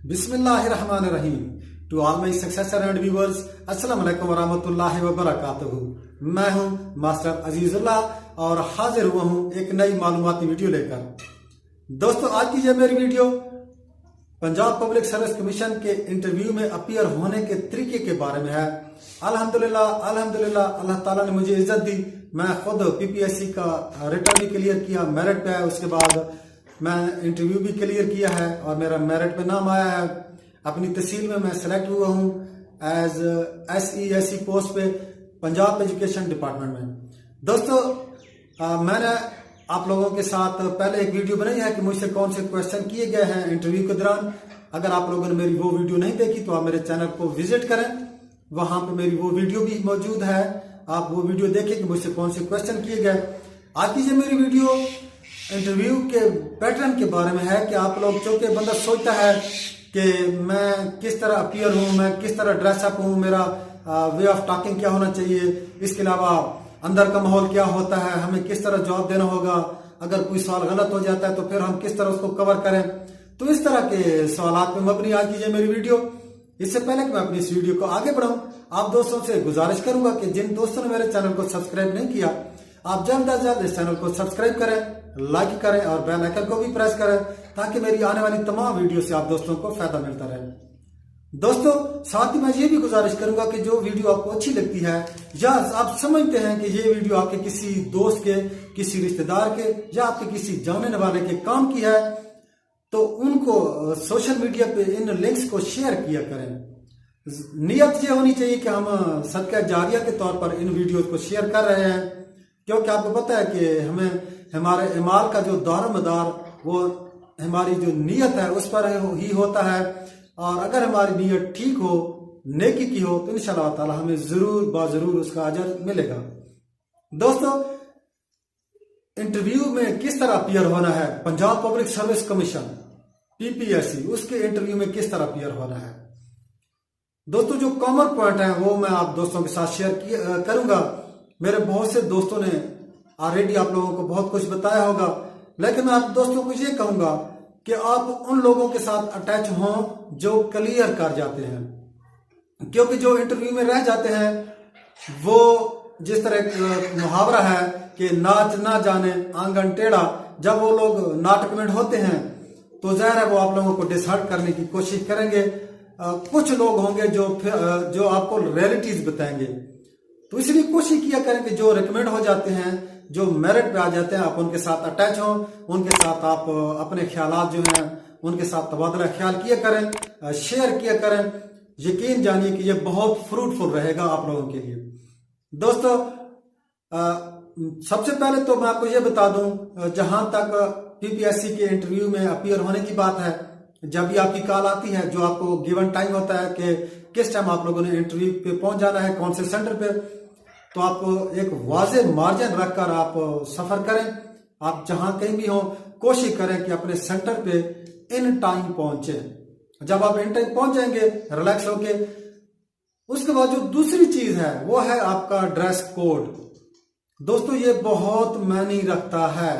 बिस्मिल्लाहिर्रहमानिर्रहीम। To all my successor and viewers, अस्सलाम वालेकुम वरहमतुल्लाहि वबरकातुहू। मैं हूं मास्टर अजीजुल्लाह और हाजिर हुआ हूं एक नई मालूमाती वीडियो लेकर। दोस्तों, आज की ये मेरी video Punjab public service commission के इंटरव्यू में अपीयर होने के तरीके के बारे में है। अल्हम्दुलिल्लाह अल्हम्दुलिल्लाह, अल्लाह ताला ने मुझे इज्जत दी। मैं खुद पीपीएससी का रिटर्न भी क्लियर किया, मेरिट पे है। उसके बाद मैं इंटरव्यू भी क्लियर किया है और मेरा मेरिट पे नाम आया है। अपनी तहसील में मैं सेलेक्ट हुआ हूँ एज SESE पोस्ट पे पंजाब एजुकेशन डिपार्टमेंट में। दोस्तों, मैंने आप लोगों के साथ पहले एक वीडियो बनाई है कि मुझसे कौन से क्वेश्चन किए गए हैं इंटरव्यू के दौरान। अगर आप लोगों ने मेरी वो वीडियो नहीं देखी तो आप मेरे चैनल को विजिट करें, वहां पे मेरी वो वीडियो भी मौजूद है। आप वो वीडियो देखें कि मुझसे कौन से क्वेश्चन किए गए। आज की जो मेरी वीडियो इंटरव्यू के पैटर्न के बारे में है कि आप लोग, चूंकि बंदा सोचता है कि मैं किस तरह अपीयर हूँ, मैं किस तरह ड्रेसअप हूँ, मेरा वे ऑफ टॉकिंग क्या होना चाहिए, इसके अलावा अंदर का माहौल क्या होता है, हमें किस तरह जवाब देना होगा, अगर कोई सवाल गलत हो जाता है तो फिर हम किस तरह उसको कवर करें। तो इस तरह के सवाल पे मबनी आज की मेरी वीडियो। इससे पहले कि मैं अपनी इस वीडियो को आगे बढ़ाऊं, आप दोस्तों से गुजारिश करूंगा कि जिन दोस्तों ने मेरे चैनल को सब्सक्राइब नहीं किया, आप जल्द अज जल्द इस चैनल को सब्सक्राइब करें, लाइक करें और बेल आइकन को भी प्रेस करें ताकि मेरी आने वाली तमाम वीडियो से आप दोस्तों को फायदा मिलता रहे। दोस्तों, साथ ही मैं ये भी गुजारिश करूंगा कि जो वीडियो आपको अच्छी लगती है या आप समझते हैं कि ये वीडियो आपके किसी दोस्त के, किसी रिश्तेदार के या आपके किसी जानने वाले के काम की है, तो उनको सोशल मीडिया पे इन लिंक्स को शेयर किया करें। नियत ये होनी चाहिए कि हम सदका जारिया के तौर पर इन वीडियोस को शेयर कर रहे हैं, क्योंकि आपको पता है कि हमें हमारे इमाल का जो दारोमदार वो हमारी जो नीयत है उस पर ही होता है। और अगर हमारी नीयत ठीक हो, नेकी की हो, तो इंशाअल्लाह ताला हमें जरूर बाजरूर उसका अजर मिलेगा। दोस्तों, इंटरव्यू में किस तरह अपीयर होना है, Punjab public service commission PPSC उसके इंटरव्यू में किस तरह अपीयर होना है। दोस्तों, जो कॉमन पॉइंट है वो मैं आप दोस्तों के साथ शेयर करूंगा। मेरे बहुत से दोस्तों ने ऑलरेडी आप लोगों को बहुत कुछ बताया होगा, लेकिन मैं आप दोस्तों को ये कहूंगा कि आप उन लोगों के साथ अटैच हों जो क्लियर कर जाते हैं, क्योंकि जो इंटरव्यू में रह जाते हैं वो, जिस तरह एक मुहावरा है कि नाच ना जाने आंगन टेढ़ा, जब वो लोग नॉट कमेंट होते हैं तो जाहिर है वो आप लोगों को डिसहर्ट करने की कोशिश करेंगे। कुछ लोग होंगे जो आपको रियलिटीज बताएंगे, तो इसलिए कोशिश किया करें कि जो रिकमेंड हो जाते हैं, जो मेरिट पे आ जाते हैं, आप उनके साथ अटैच हों, उनके साथ आप अपने ख्यालात जो हैं उनके साथ तबादला ख्याल किया करें, शेयर किया करें। यकीन जानिए कि ये बहुत फ्रूटफुल रहेगा आप लोगों के लिए। दोस्तों, सबसे पहले तो मैं आपको ये बता दूं, जहां तक PPSC के इंटरव्यू में अपीयर होने की बात है, जब भी आपकी कॉल आती है, जो आपको गिवन टाइम होता है कि किस टाइम आप लोगों ने इंटरव्यू पे पहुंच जाना है, कौन से सेंटर पे, तो आप एक वाजे मार्जिन रखकर आप सफर करें। आप जहां कहीं भी हो, कोशिश करें कि अपने सेंटर पे इन टाइम पहुंचे। जब आप इन टाइम पहुंच जाएंगे रिलैक्स होके, उसके बाद जो दूसरी चीज है वो है आपका ड्रेस कोड। दोस्तों, ये बहुत मायने रखता है।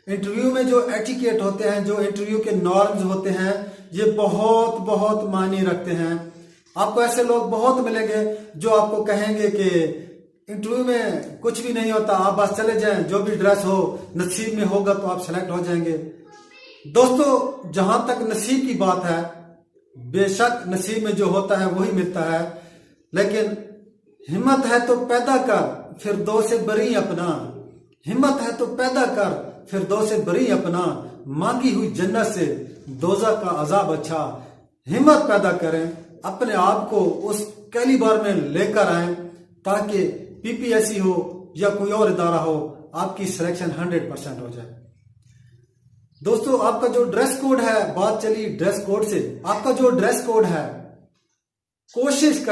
इंटरव्यू में जो एटिकेट होते हैं, जो इंटरव्यू के नॉर्म्स होते हैं, ये बहुत बहुत मायने रखते हैं। आपको ऐसे लोग बहुत मिलेंगे जो आपको कहेंगे कि इंटरव्यू में कुछ भी नहीं होता, आप बस चले जाएं, जो भी ड्रेस हो नसीब में होगा तो आप सेलेक्ट हो जाएंगे। दोस्तों, जहां तक नसीब की बात है, बेशक नसीब में जो होता है वही मिलता है, लेकिन हिम्मत है तो पैदा कर, फिर दो से बरी अपना। हिम्मत है तो पैदा कर, फिर दो से बरी अपना। मांगी हुई जन्नत से दोज़ख का अजाब अच्छा। हिम्मत पैदा करें, अपने आप को उस कैलिबर में लेकर आए, ताकि PPSC हो या कोई और इदारा हो, आपकी सिलेक्शन 100% हो जाए। दोस्तों, आपका जो ड्रेस कोड है, बात चली ड्रेस कोड से, आपका जो ड्रेस कोड है, कोशिश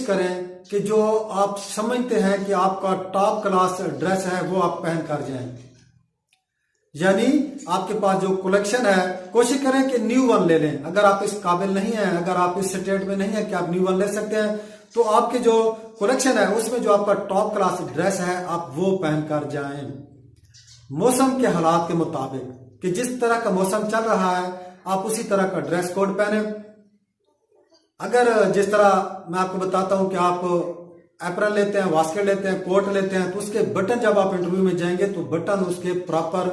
करें कि जो आप समझते हैं कि आपका टॉप क्लास ड्रेस है वो आप पहन कर जाएं। यानी आपके पास जो कलेक्शन है, कोशिश करें कि न्यू वन ले लें। अगर आप इस काबिल नहीं हैं, अगर आप इस स्टेट में नहीं है कि आप न्यू वन ले सकते हैं, तो आपके जो कलेक्शन है उसमें जो आपका टॉप क्लास ड्रेस है आप वो पहन कर जाएं। मौसम के हालात के मुताबिक, कि जिस तरह का मौसम चल रहा है, आप उसी तरह का ड्रेस कोड पहने। अगर जिस तरह मैं आपको बताता हूं कि आप एप्रन लेते हैं, वास्केट लेते हैं, कोट लेते हैं, तो उसके बटन जब आप इंटरव्यू में जाएंगे तो बटन उसके प्रॉपर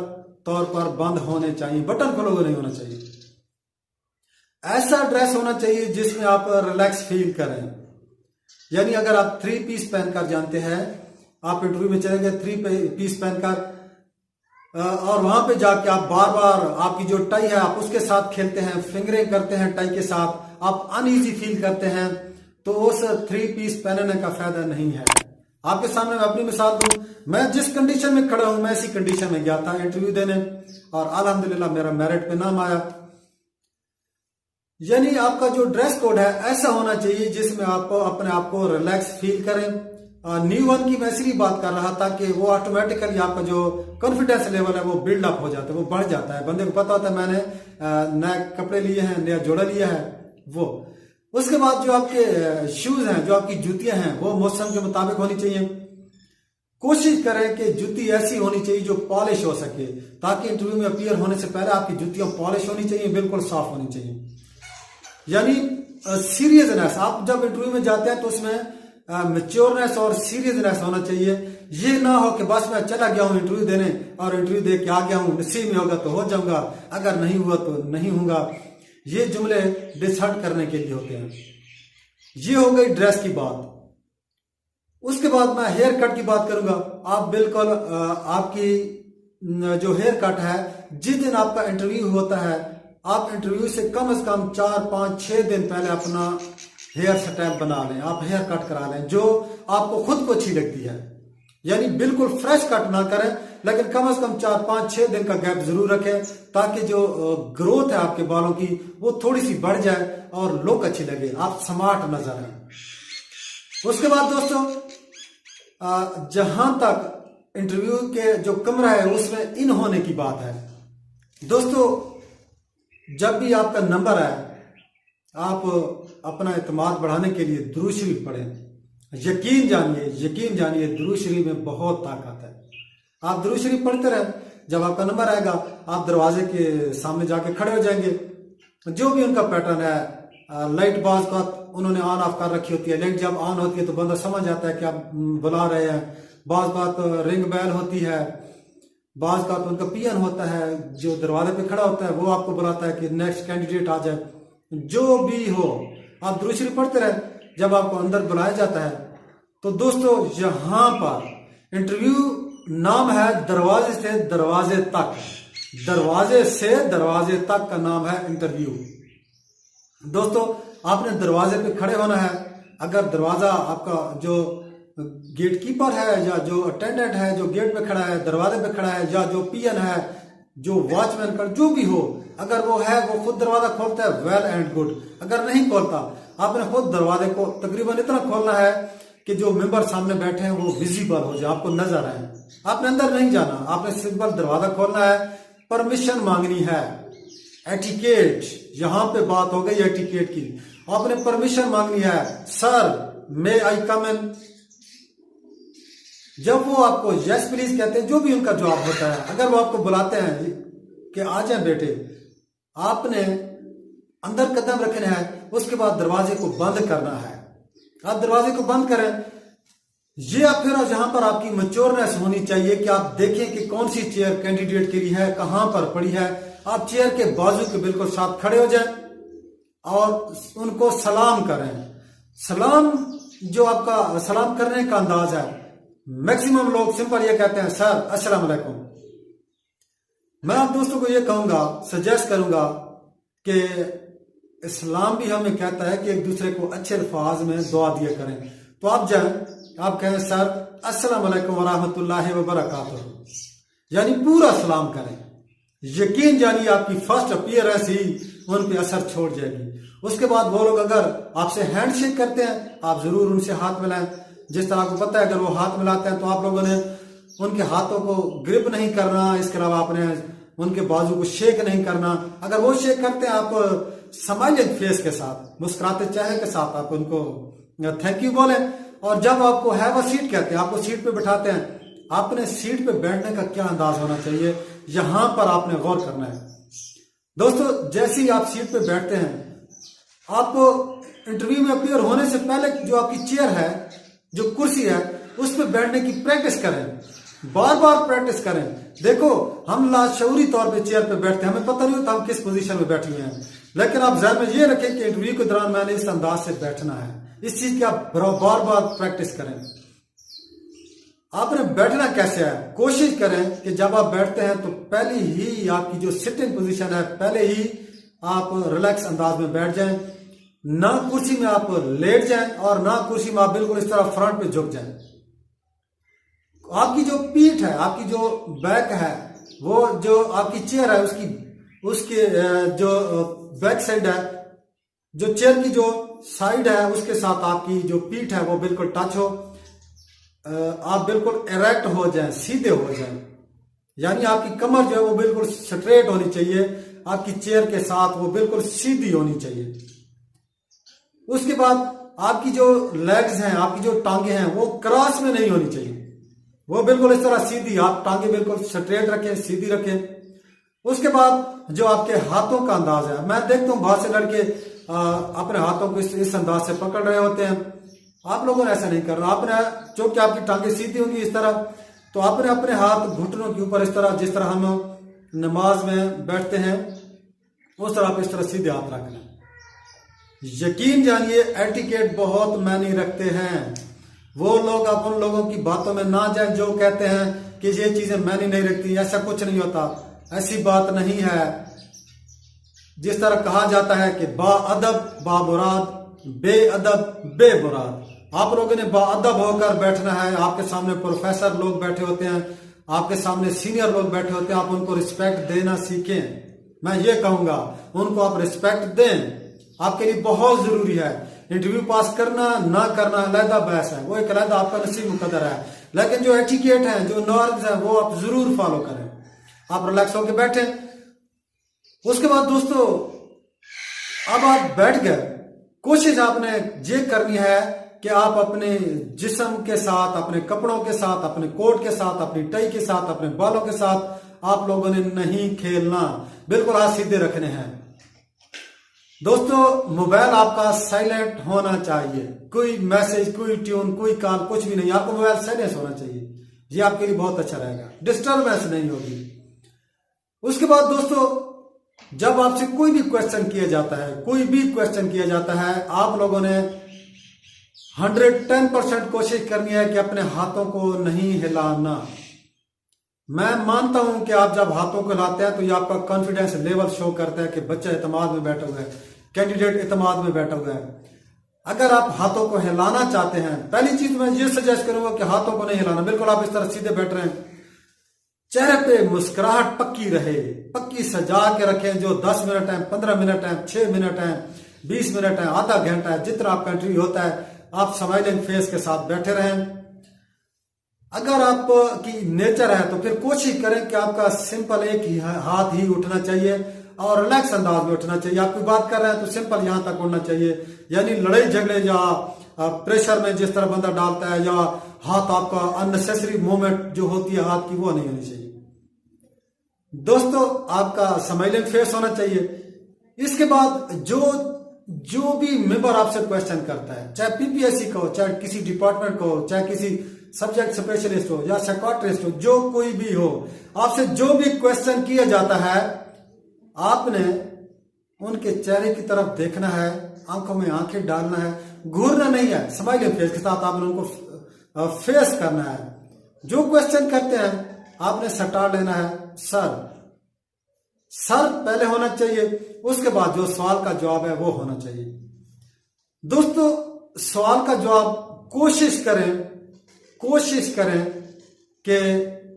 तौर पर बंद होने चाहिए, बटन खोला हुआ नहीं होना चाहिए। ऐसा ड्रेस होना चाहिए जिसमें आप रिलैक्स फील करें। यानी अगर आप 3 पीस पहनकर जानते हैं, आप इंटरव्यू में चलेंगे 3 पीस पहनकर और वहां पे जाके आप बार बार आपकी जो टाई है आप उसके साथ खेलते हैं, फिंगरिंग करते हैं टाई के साथ, आप अनईजी फील करते हैं, तो उस 3 पीस पहनने का फायदा नहीं है। आपके सामने मैं अपनी मिसाल दूं, मैं जिस कंडीशन में खड़ा हूं मैं इसी कंडीशन में गया था इंटरव्यू देने और अल्हम्दुलिल्लाह मेरा मेरिट पे नाम आया। यानी आपका जो ड्रेस कोड है ऐसा होना चाहिए जिसमें आप अपने आप को रिलैक्स फील करें। न्यू वन की मैं इसलिए बात कर रहा था कि वो ऑटोमेटिकली आपका जो कॉन्फिडेंस लेवल है वो बिल्ड अप हो जाता है, वो बढ़ जाता है। बंदे को पता होता है मैंने नए कपड़े लिए हैं, नया जोड़ा लिया है। वो उसके बाद जो आपके शूज हैं, जो आपकी जूतियां हैं, वो मौसम के मुताबिक होनी चाहिए। कोशिश करें कि जूती ऐसी होनी चाहिए जो पॉलिश हो सके, ताकि इंटरव्यू में अपीयर होने से पहले आपकी जूतियां पॉलिश होनी चाहिए, बिल्कुल साफ होनी चाहिए। यानी सीरियसनेस, आप जब इंटरव्यू में जाते हैं तो उसमें मैच्योरनेस और सीरियसनेस होना चाहिए। ये ना हो कि बस मैं चला गया हूं इंटरव्यू देने और इंटरव्यू दे के आ गया हूं, नसीब में होगा तो हो जाऊंगा, अगर नहीं हुआ तो नहीं होगा। ये जुमले डिसहर्ट करने के लिए होते हैं। ये हो गई ड्रेस की बात। उसके बाद मैं हेयर कट की बात करूंगा। आप बिल्कुल आपकी जो हेयर कट है, जिस दिन आपका इंटरव्यू होता है आप इंटरव्यू से कम 4, 5, 6 दिन पहले अपना हेयर स्टाइल बना लें, आप हेयर कट करा लें जो आपको खुद को अच्छी लगती है। यानी बिल्कुल फ्रेश कट ना करें, लेकिन कम से कम 4, 5, 6 दिन का गैप जरूर रखें, ताकि जो ग्रोथ है आपके बालों की वो थोड़ी सी बढ़ जाए और लुक अच्छी लगे, आप स्मार्ट नजर आए। उसके बाद दोस्तों, जहां तक इंटरव्यू के जो कमरा है उसमें इन होने की बात है, दोस्तों जब भी आपका नंबर है आप अपना एतमाद बढ़ाने के लिए दुरूद शरीफ पढ़ें। यकीन जानिए दुरूद शरीफ में बहुत ताकत है। आप दुरूद शरीफ पढ़ते रहें, जब आपका नंबर आएगा आप दरवाजे के सामने जाके खड़े हो जाएंगे। जो भी उनका पैटर्न है, लाइट बाज का उन्होंने ऑन ऑफ कर रखी होती है, लाइट जब ऑन होती है तो बंदा समझ जाता है कि आप बुला रहे हैं। बाज बात रिंग बेल होती है, बाज का तो उनका पियन होता है जो दरवाजे पे खड़ा होता है, वो आपको बुलाता है कि नेक्स्ट कैंडिडेट आ जाए। जो भी हो आप दुरूद शरीफ पढ़ते रहे। जब आपको अंदर बुलाया जाता है तो दोस्तों यहां पर इंटरव्यू नाम है दरवाजे से दरवाजे तक, दरवाजे से दरवाजे तक का नाम है इंटरव्यू। दोस्तों आपने दरवाजे पे खड़े होना है। अगर दरवाजा आपका जो गेट कीपर है या जो अटेंडेंट है जो गेट पे खड़ा है, दरवाजे पे खड़ा है, या जो पियन है, जो वॉचमैन का जो भी हो, अगर वो है वो खुद दरवाजा खोलता है, वेल एंड गुड। अगर नहीं खोलता, आपने खुद दरवाजे को तकरीबन इतना खोलना है कि जो मेंबर सामने बैठे हैं वो विजिबल हो जाए, आपको नजर आए। आपने अंदर नहीं जाना, आपने सिंपल दरवाजा खोलना है, परमिशन मांगनी है। एटिकेट, यहां पे बात हो गई एटिकेट की। आपने परमिशन मांगनी है, सर मे आई कम इन। जब वो आपको यस प्लीज कहते हैं, जो भी उनका जवाब होता है, अगर वो आपको बुलाते हैं कि आ जाए बेटे, आपने अंदर कदम रखना है। उसके बाद दरवाजे को बंद करना है। आप दरवाजे को बंद करें। ये आप फिर जहां पर आपकी मैच्योरनेस होनी चाहिए कि आप देखें कि कौन सी चेयर कैंडिडेट के लिए है, कहां पर पड़ी है। आप चेयर के बाजू के बिल्कुल साथ खड़े हो जाएं और उनको सलाम करें। सलाम, जो आपका सलाम करने का अंदाज है, मैक्सिमम लोग सिंपल ये कहते हैं, सर अस्सलाम वालेकुम। मैं आप दोस्तों को ये कहूंगा, सजेस्ट करूंगा कि इस्लाम भी हमें कहता है कि एक दूसरे को अच्छे अल्फाज में दुआ दिया करें। तो आप जाएं, आप कहें सर अस्सलाम वालेकुम वरहमतुल्लाहि वबरकातुहू, यानी पूरा सलाम करें। यकीन जानिए आपकी फर्स्ट अपीयरेंस ही उन पे असर छोड़ जाएगी। उसके बाद वो लोग अगर आपसे हैंडशेक करते हैं, आप जरूर उनसे हाथ मिलाएं। जिस तरह आपको पता है अगर वो हाथ मिलाते हैं तो आप लोगों ने उनके हाथों को ग्रिप नहीं करना, इसके अलावा आपने उनके बाजू को शेक नहीं करना। अगर वो शेक करते हैं, आप स्माइलिंग फेस के साथ, मुस्कुराते चेहरे के साथ आप उनको थैंक यू बोलें। और जब आपको हैव अ सीट कहते हैं, आपको सीट पे बिठाते हैं, आपने सीट पे बैठने का क्या अंदाज होना चाहिए, यहां पर आपने गौर करना है। दोस्तों जैसे ही आप सीट पे बैठते हैं, आपको इंटरव्यू में अपीयर होने से पहले जो आपकी चेयर है, जो कुर्सी है, उस पर बैठने की प्रैक्टिस करें, बार बार प्रैक्टिस करें। देखो हम लाशऊरी तौर पे चेयर पे बैठते हैं, हमें पता नहीं होता हम किस पोजीशन में बैठे हैं, लेकिन आप ध्यान में ये रखें कि इंटरव्यू के दौरान मैंने इस अंदाज से बैठना है। इस चीज की आप बार बार प्रैक्टिस करें। आपने बैठना कैसे है, कोशिश करें कि जब आप बैठते हैं तो पहले ही आपकी जो सिटिंग पोजीशन है, पहले ही आप रिलैक्स अंदाज में बैठ जाएं, ना कुर्सी में आप लेट जाएं और ना कुर्सी में आप बिल्कुल इस तरह फ्रंट पे झुक जाएं। आपकी जो पीठ है, आपकी जो बैक है, वो जो आपकी चेयर है उसके जो बैक साइड है, जो चेयर की जो साइड है उसके साथ आपकी जो पीठ है वो बिल्कुल टच हो। आप बिल्कुल इरेक्ट हो जाएं, सीधे हो जाएं, यानी आपकी कमर जो है वो बिल्कुल स्ट्रेट होनी चाहिए, आपकी चेयर के साथ वो बिल्कुल सीधी होनी चाहिए। उसके बाद आपकी जो लेग्स हैं, आपकी जो टांगे हैं, वो क्रॉस में नहीं होनी चाहिए, वो बिल्कुल इस तरह सीधी, आप टांगे बिल्कुल स्ट्रेट रखें, सीधी रखें। उसके बाद जो आपके हाथों का अंदाज है, मैं देखता हूं बहुत से लड़के अपने हाथों को इस अंदाज से पकड़ रहे होते हैं। आप लोगों ने ऐसा नहीं करना। आपने, चूंकि आपकी टांगे सीधी होंगी इस तरह, तो आपने अपने हाथ घुटनों के ऊपर इस तरह, जिस तरह हम नमाज में बैठते हैं उस तरह आप इस तरह सीधे हाथ रखना। यकीन जानिए एटिकेट बहुत मायने रखते हैं। वो लोग आप उन लोगों की बातों में ना जाएं जो कहते हैं कि ये चीजें मायने नहीं रखती, ऐसा कुछ नहीं होता, ऐसी बात नहीं है। जिस तरह कहा जाता है कि बाअदब बामुराद, बेअदब बेमुराद। आप लोगों ने बाअदब होकर बैठना है। आपके सामने प्रोफेसर लोग बैठे होते हैं, आपके सामने सीनियर लोग बैठे होते हैं, आप उनको रिस्पेक्ट देना सीखें। मैं ये कहूंगा उनको आप रिस्पेक्ट दें, आपके लिए बहुत जरूरी है। इंटरव्यू पास करना ना करना अलहदा बहस है, वो एक अलहदा आपका नसीब मुकद्दर है, लेकिन जो एटिकेट है, जो नॉर्म्स है, वो आप जरूर फॉलो करें। आप रिलैक्स होकर बैठे। उसके बाद दोस्तों अब आप बैठ गए, कोशिश आपने ये करनी है कि आप अपने जिस्म के साथ, अपने कपड़ों के साथ, अपने कोट के साथ, अपनी टाई के साथ, अपने बालों के साथ आप लोगों ने नहीं खेलना, बिल्कुल हाथ सीधे रखने हैं। दोस्तों मोबाइल आपका साइलेंट होना चाहिए, कोई मैसेज, कोई ट्यून, कोई कॉल, कुछ भी नहीं। आपको मोबाइल साइलेंट होना चाहिए, ये आपके लिए बहुत अच्छा रहेगा, डिस्टर्बेंस नहीं होगी। उसके बाद दोस्तों जब आपसे कोई भी क्वेश्चन किया जाता है, कोई भी क्वेश्चन किया जाता है, आप लोगों ने 110% कोशिश करनी है कि अपने हाथों को नहीं हिलाना। मैं मानता हूं कि आप जब हाथों को हिलाते हैं तो ये आपका कॉन्फिडेंस लेवल शो करता है कि बच्चा एतमाद में बैठा हुआ है, कैंडिडेट एतमाद में बैठा हुआ है। अगर आप हाथों को हिलाना चाहते हैं, पहली चीज मैं ये सजेस्ट करूंगा कि हाथों को नहीं हिलाना, बिल्कुल आप इस तरह सीधे बैठ रहे हैं। चेहरे पे मुस्कुराहट पक्की रहे, पक्की सजा के रखें, जो 10 मिनट है, 15 मिनट है, 6 मिनट है, 20 मिनट है, आधा घंटा है, जितना आपका इंटरव्यू होता है, आप स्माइलिंग फेस के साथ बैठे रहें। अगर आपकी नेचर है तो फिर कोशिश करें कि आपका सिंपल एक ही हाथ ही उठना चाहिए और रिलैक्स अंदाज में उठना चाहिए। आप कोई बात कर रहे हैं तो सिंपल यहां तक उठना चाहिए, यानी लड़ाई झगड़े या प्रेशर में जिस तरह बंदा डालता है, या हाथ आपका अननेसेसरी मूवमेंट जो होती है हाथ की, वो नहीं होनी चाहिए। दोस्तों आपका स्माइलिंग फेस होना चाहिए। इसके बाद जो भी मेंबर आपसे क्वेश्चन करता है, चाहे पीपीएससी का हो, चाहे किसी डिपार्टमेंट का हो, चाहे किसी सब्जेक्ट स्पेशलिस्ट हो या साइकियाट्रिस्ट हो, जो कोई भी हो, आपसे जो भी क्वेश्चन किया जाता है, आपने उनके चेहरे की तरफ देखना है, आंखों में आंखें डालना है, घूरना नहीं है, स्माइलिंग फेस के साथ आपने उनको फेस करना है। जो क्वेश्चन करते हैं आपने सटार लेना है, सर पहले होना चाहिए, उसके बाद जो सवाल का जवाब है वो होना चाहिए। दोस्तों सवाल का जवाब कोशिश करें कि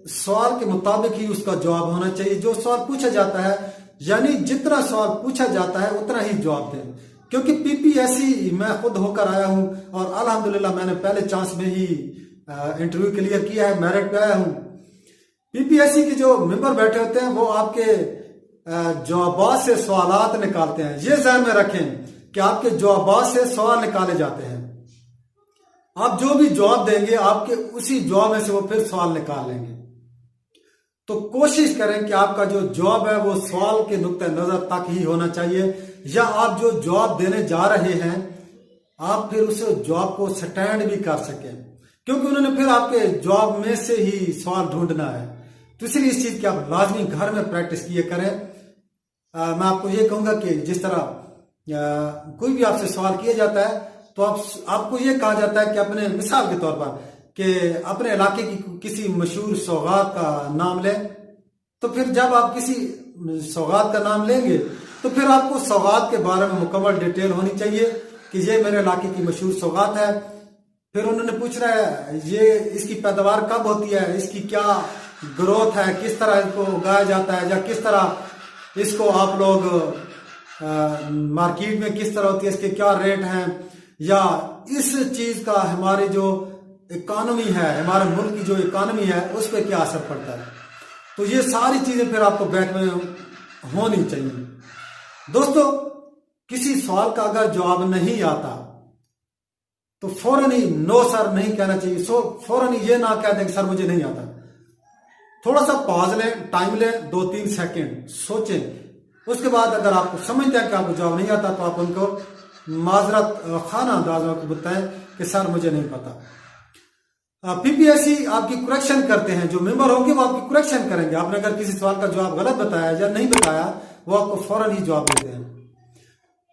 सवाल के मुताबिक ही उसका जवाब होना चाहिए। जो सवाल पूछा जाता है, यानी जितना सवाल पूछा जाता है उतना ही जवाब दें, क्योंकि पीपीएससी मैं खुद होकर आया हूं और अल्हम्दुलिल्लाह मैंने पहले चांस में ही इंटरव्यू क्लियर किया है, मेरिट पे आया हूं। पीपीएससी के जो मेंबर बैठे होते हैं वो आपके जवाबात से सवालात निकालते हैं। ये ध्यान में रखें कि आपके जवाबात से सवाल निकाले जाते हैं। आप जो भी जवाब देंगे आपके उसी जवाब में से वो फिर सवाल निकाल लेंगे। तो कोशिश करें कि आपका जो जवाब है वो सवाल के नुक्ते नजर तक ही होना चाहिए, या आप जो जवाब देने जा रहे हैं आप फिर उस जवाब को स्टैंड भी कर सकें, क्योंकि उन्होंने फिर आपके जवाब में से ही सवाल ढूंढना है। तो इसलिए इस चीज की आप लाजमी घर में प्रैक्टिस किए करें। मैं आपको ये कहूंगा कि जिस तरह कोई भी आपसे सवाल किया जाता है तो आपको ये कहा जाता है कि अपने मिसाल के तौर पर कि अपने इलाके की किसी मशहूर सौगात का नाम लें। तो फिर जब आप किसी सौगात का नाम लेंगे तो फिर आपको सौगात के बारे में मुकम्मल डिटेल होनी चाहिए कि ये मेरे इलाके की मशहूर सौगात है। फिर उन्होंने पूछ रहा है ये इसकी पैदावार कब होती है, इसकी क्या ग्रोथ है, किस तरह इसको उगाया जाता है, या किस तरह इसको आप लोग मार्केट में किस तरह होती है, इसके क्या रेट हैं, या इस चीज का हमारे जो इकोनॉमी है, हमारे मुल्क की जो इकोनॉमी है उस पर क्या असर पड़ता है। तो ये सारी चीजें फिर आपको बैक में होनी चाहिए। दोस्तों, किसी सवाल का अगर जवाब नहीं आता तो फौरन ही नो सर नहीं कहना चाहिए। फौरन ही ये ना कह दें कि सर मुझे नहीं आता। थोड़ा सा पॉज लें, टाइम लें, 2-3 सेकेंड सोचें। उसके बाद अगर आपको समझते हैं कि आपको जवाब नहीं आता तो आप उनको माजरत खाना अंदाज में बताएं कि सर मुझे नहीं पता। पीपीएससी आपकी करेक्शन करते हैं, जो मेंबर होंगे वो आपकी करेक्शन करेंगे। आपने अगर किसी सवाल का जवाब गलत बताया या नहीं बताया वो आपको फौरन ही जवाब देते हैं।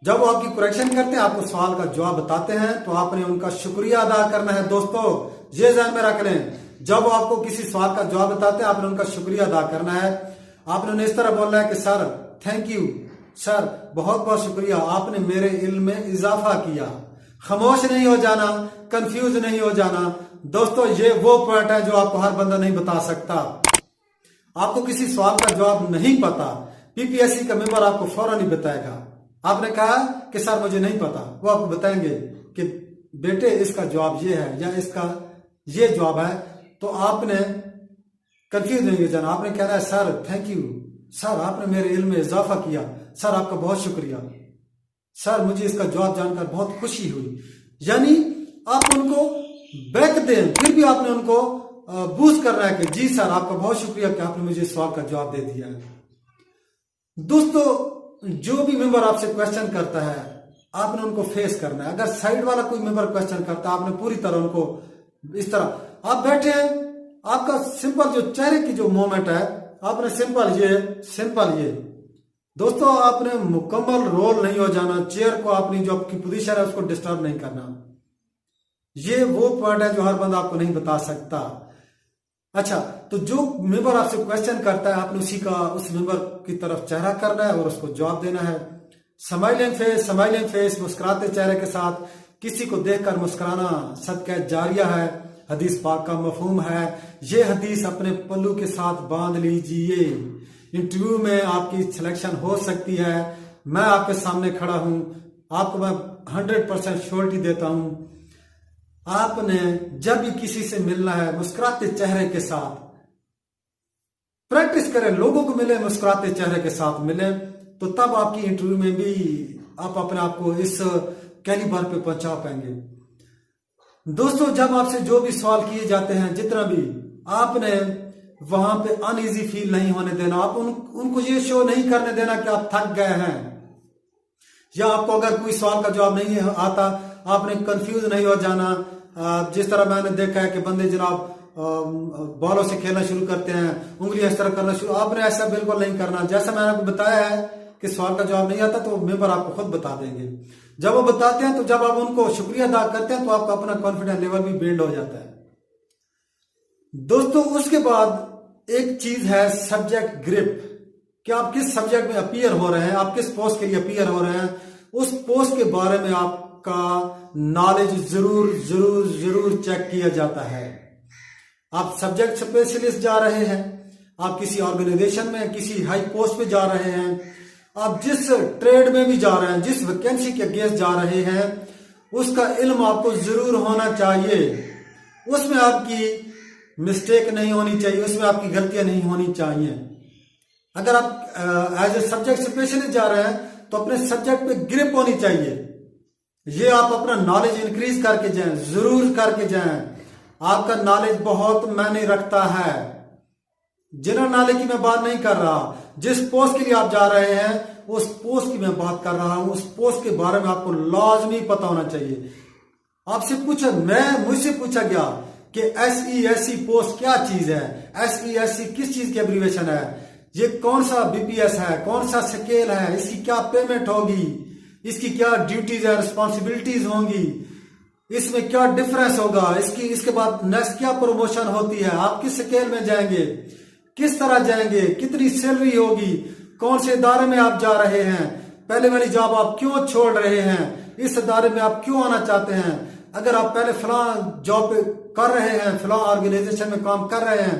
जब वो आपकी करेक्शन करते हैं, आपको सवाल का जवाब बताते हैं, तो आपने उनका शुक्रिया अदा करना है। दोस्तों, ये ध्यान में रख लें, जब वो आपको किसी सवाल का जवाब बताते हैं आपने उनका शुक्रिया अदा करना है। आपने इस तरह बोलना है कि सर थैंक यू, सर बहुत बहुत शुक्रिया, आपने मेरे इल्म में इजाफा किया। खामोश नहीं हो जाना, कंफ्यूज नहीं हो जाना। दोस्तों, ये वो पॉइंट है जो आपको हर बंदा नहीं बता सकता। आपको किसी सवाल का जवाब नहीं पता, पीपीएससी का मेंबर आपको फौरन ही बताएगा। आपने कहा कि सर मुझे नहीं पता, वो आपको बताएंगे कि बेटे इसका जवाब ये है या इसका ये जवाब है। तो आपने कंफ्यूज नहीं हो जाना, आपने कहना है सर थैंक यू, सर आपने मेरे इल्म में इजाफा किया, सर आपका बहुत शुक्रिया, सर मुझे इसका जवाब जानकर बहुत खुशी हुई। यानी आप उनको बैक दें, फिर भी आपने उनको बूस्ट करना है कि जी सर आपका बहुत शुक्रिया कि आपने मुझे सवाल का जवाब दे दिया है। दोस्तों, जो भी मेंबर आपसे क्वेश्चन करता है आपने उनको फेस करना है। अगर साइड वाला कोई मेंबर क्वेश्चन करता है आपने पूरी तरह उनको इस तरह, आप बैठे हैं, आपका सिंपल जो चेहरे की जो मूवमेंट है आपने सिंपल ये दोस्तों, आपने मुकम्मल रोल नहीं हो जाना। चेयर को अपनी जो आपकी पोजीशन है उसको डिस्टर्ब नहीं करना। ये वो पॉइंट है जो हर बंदा आपको नहीं बता सकता। अच्छा, तो जो मेंबर आपसे क्वेश्चन करता है आपने उस मेंबर की तरफ चेहरा करना है और उसको जवाब देना है। स्माइलिंग फेस, मुस्कुराते चेहरे के साथ। किसी को देखकर मुस्कुराना सदका जारिया है, हदीस पाक का मफहूम है। ये हदीस अपने पल्लू के साथ बांध लीजिए। इंटरव्यू में आपकी सिलेक्शन हो सकती है। मैं आपके सामने खड़ा हूं, आपको मैं 100% श्योरिटी देता हूं। आपने जब भी किसी से मिलना है मुस्कुराते चेहरे के साथ प्रैक्टिस करें। लोगों को मिले मुस्कुराते चेहरे के साथ मिले, तो तब आपकी इंटरव्यू में भी आप अपने आप को इस कैलिबर पे पहुंचा पाएंगे। दोस्तों, जब आपसे जो भी सवाल किए जाते हैं, जितना भी, आपने वहां पे अनईजी फील नहीं होने देना। आप उनको ये शो नहीं करने देना कि आप थक गए हैं, या आपको अगर कोई सवाल का जवाब नहीं आता आपने कंफ्यूज नहीं हो जाना। जिस तरह मैंने देखा है कि बंदे जनाब बॉलों से खेलना शुरू करते हैं, उंगलियां इस तरह करना शुरू, आपने ऐसा बिल्कुल नहीं करना। जैसा मैंने आपको बताया है कि सवाल का जवाब नहीं आता तो मेंबर आपको खुद बता देंगे। जब वो बताते हैं तो जब आप उनको शुक्रिया अदा करते हैं तो आपका अपना कॉन्फिडेंस लेवल भी बिल्ड हो जाता है। दोस्तों, उसके बाद एक चीज है सब्जेक्ट ग्रिप, कि आप किस सब्जेक्ट में अपीयर हो रहे हैं, आप किस पोस्ट के लिए अपीयर हो रहे हैं, उस पोस्ट के बारे में आपका नॉलेज जरूर चेक किया जाता है। आप सब्जेक्ट स्पेशलिस्ट जा रहे हैं, आप किसी ऑर्गेनाइजेशन में किसी हाई पोस्ट पे जा रहे हैं, आप जिस ट्रेड में भी जा रहे हैं, जिस वैकेंसी के अगेंस्ट जा रहे हैं, उसका इल्म आपको जरूर होना चाहिए। उसमें आपकी मिस्टेक नहीं होनी चाहिए, उसमें आपकी गलतियां नहीं होनी चाहिए। अगर आप एज ए सब्जेक्ट स्पेशलिस्ट जा रहे हैं तो अपने सब्जेक्ट पे ग्रिप होनी चाहिए। ये आप अपना नॉलेज इंक्रीज करके जाएं, जरूर करके जाएं। आपका नॉलेज बहुत मायने रखता है। जनरल नॉलेज की मैं बात नहीं कर रहा। जिस पोस्ट के लिए आप जा रहे हैं उस पोस्ट की मैं बात कर रहा हूं। उस पोस्ट के बारे में आपको लाजमी पता होना चाहिए। आपसे पूछा, मुझसे पूछा गया कि SESC पोस्ट क्या चीज है, SESC किस चीज की एब्रीवेशन है, ये कौन सा BPS है, कौन सा स्केल है, इसकी क्या पेमेंट होगी, इसकी क्या ड्यूटीज है, रिस्पॉन्सिबिलिटीज होंगी, इसमें क्या डिफरेंस होगा, इसके बाद नेक्स्ट क्या प्रमोशन होती है, आप किस स्केल में जाएंगे, किस तरह जाएंगे, कितनी सैलरी होगी, कौन से इदारे में आप जा रहे हैं, पहले वाली जॉब आप क्यों छोड़ रहे हैं, इस इदारे में आप क्यों आना चाहते हैं, अगर आप पहले फलां जॉब पे कर रहे हैं, फलां ऑर्गेनाइजेशन में काम कर रहे हैं,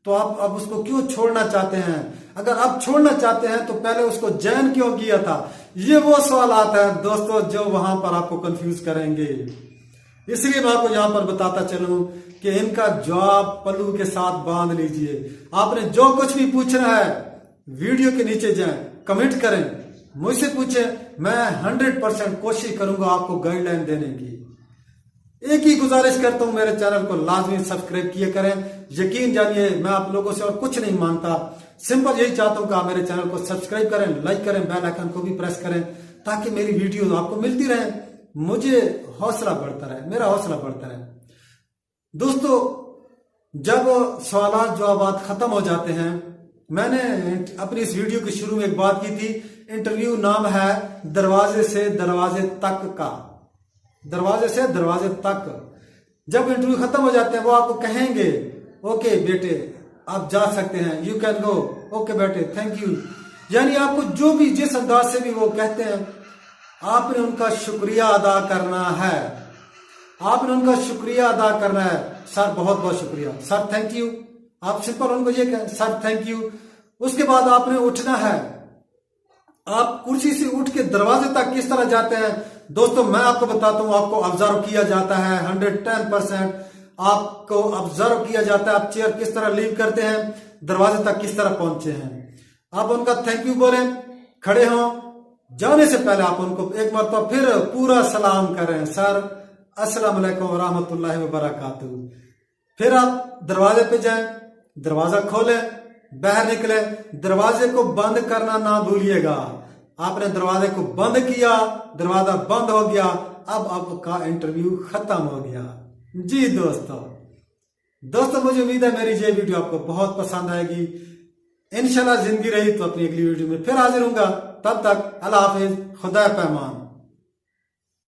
तो आप अब उसको क्यों छोड़ना चाहते हैं, अगर आप छोड़ना चाहते हैं तो पहले उसको ज्वाइन क्यों किया था। ये वो सवाल है दोस्तों जो वहां पर आपको कंफ्यूज करेंगे। इसलिए मैं आपको यहां पर बताता चलूं कि इनका जवाब पल्लू के साथ बांध लीजिए। आपने जो कुछ भी पूछना है वीडियो के नीचे जाएं, कमेंट करें, मुझसे पूछें, मैं 100% कोशिश करूंगा आपको गाइडलाइन देने की। एक ही गुजारिश करता हूं, मेरे चैनल को लाजमी सब्सक्राइब किए करें। यकीन जानिए मैं आप लोगों से और कुछ नहीं मांगता, सिंपल यही चाहता हूं कि आप मेरे चैनल को सब्सक्राइब करें, लाइक करें, बेल आइकन को भी प्रेस करें ताकि मेरी वीडियो आपको मिलती रहे, मुझे हौसला बढ़ता रहे, मेरा हौसला बढ़ता रहे। दोस्तों, जब सवाल जवाब खत्म हो जाते हैं, मैंने अपनी इस वीडियो के शुरू में एक बात की थी, इंटरव्यू नाम है दरवाजे से दरवाजे तक का, दरवाजे से दरवाजे तक। जब इंटरव्यू खत्म हो जाते हैं वो आपको कहेंगे ओके बेटे आप जा सकते हैं, यू कैन गो, ओके बेटे थैंक यू, यानी आपको जो भी जिस अंदाज से भी वो कहते हैं आपने उनका शुक्रिया अदा करना है, आपने उनका शुक्रिया अदा करना है। सर बहुत बहुत शुक्रिया, सर थैंक यू, आप सिंपल उनको ये कहें सर थैंक यू। उसके बाद आपने उठना है, आप कुर्सी से उठ के दरवाजे तक किस तरह जाते हैं दोस्तों मैं आपको बताता हूं। आपको ऑब्जर्व किया जाता है, 110% आपको ऑब्जर्व किया जाता है। आप चेयर किस तरह लीव करते हैं, दरवाजे तक किस तरह पहुंचे हैं, आप उनका थैंक यू बोलें, खड़े हों, जाने से पहले आप उनको एक मरतबा फिर पूरा सलाम करें, सर अस्सलाम वालेकुम व रहमतुल्लाहि व बरकातहू। फिर आप दरवाजे पे जाएं, दरवाजा खोलें, बाहर निकले, दरवाजे को बंद करना ना भूलिएगा। आपने दरवाजे को बंद किया, दरवाजा बंद हो गया, अब आपका इंटरव्यू खत्म हो गया। जी दोस्तों मुझे उम्मीद है मेरी ये वीडियो आपको बहुत पसंद आएगी। इंशाल्लाह जिंदगी रही तो अपनी अगली वीडियो में फिर हाजिर होऊंगा। तब तक अल्लाह हाफिज, खुदा पैमान।